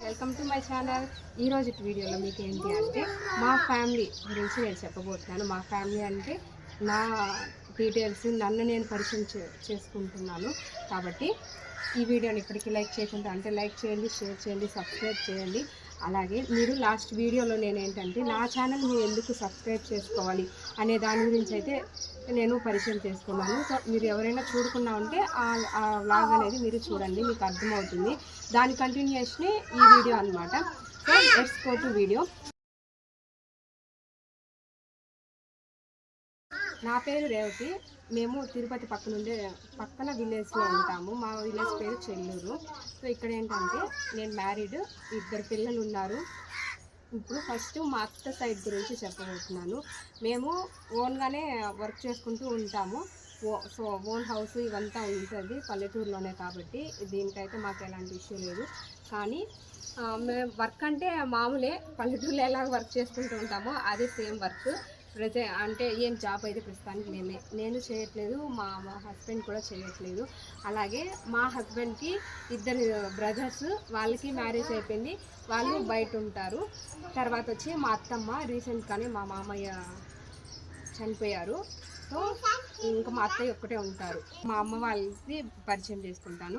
Welcome to my channel. ఈరోజు వీడియోలో మీకు ఏంటి అంటే మా ఫ్యామిలీ గురించి నేను చెప్పబోతున్నాను. మా ఫ్యామిలీ అంటే నా డీటెయిల్స్ నన్ను నేను పరిచయం చేసుకుంటున్నాను. కాబట్టి ఈ వీడియోని ఇప్పటికీ లైక్ చేయకుండా అంటే లైక్ చేయండి, షేర్ చేయండి, సబ్స్క్రైబ్ చేయండి. అలాగే మీరు లాస్ట్ వీడియోలో నేను ఏంటంటే నా ఛానల్ మీరు ఎందుకు సబ్స్క్రైబ్ చేసుకోవాలి అనే దాని గురించి అయితే నేను పరిచయం చేసుకున్నాను. సో మీరు ఎవరైనా చూడకుండా ఉంటే ఆ వ్లాగ్ అనేది మీరు చూడండి, మీకు అర్థమవుతుంది. దాని కంటిన్యూషనే ఈ వీడియో అనమాట. So let's go to video. నా పేరు రేవతి. మేము తిరుపతి పక్కన విలేజ్లో ఉంటాము. మా విలేజ్ పేరు చెల్లూరు. సో ఇక్కడ ఏంటంటే నేను మ్యారీడ్, 2 పిల్లలు ఉన్నారు. ఇప్పుడు ఫస్ట్ మా అత్త సైడ్ గురించి చెప్పబోతున్నాను. మేము ఓన్గానే వర్క్ చేసుకుంటూ ఉంటాము. సో ఓన్ హౌస్ ఇవంతా ఉంటుంది పల్లెటూరులోనే, కాబట్టి దీనికైతే మాకు ఎలాంటి ఇష్యూ లేదు. కానీ మేము వర్క్ అంటే మామూలే, పల్లెటూరులో ఎలా వర్క్ చేసుకుంటూ ఉంటామో అదే సేమ్ వర్క్. అంటే ఏం జాబ్ అయితే ప్రస్తుతానికి నేను చేయట్లేదు, మా హస్బెండ్ కూడా చేయట్లేదు. అలాగే మా హస్బెండ్కి 2 బ్రదర్స్, వాళ్ళకి మ్యారేజ్ అయిపోయింది, వాళ్ళు బయట ఉంటారు. తర్వాత వచ్చి మా అత్తమ్మ, రీసెంట్గానే మా మామయ్య చనిపోయారు. సో ఇంకా మా అత్తయ్య ఒక్కటే ఉంటారు. మా అమ్మ వాళ్ళకి పరిచయం చేసుకుంటాను.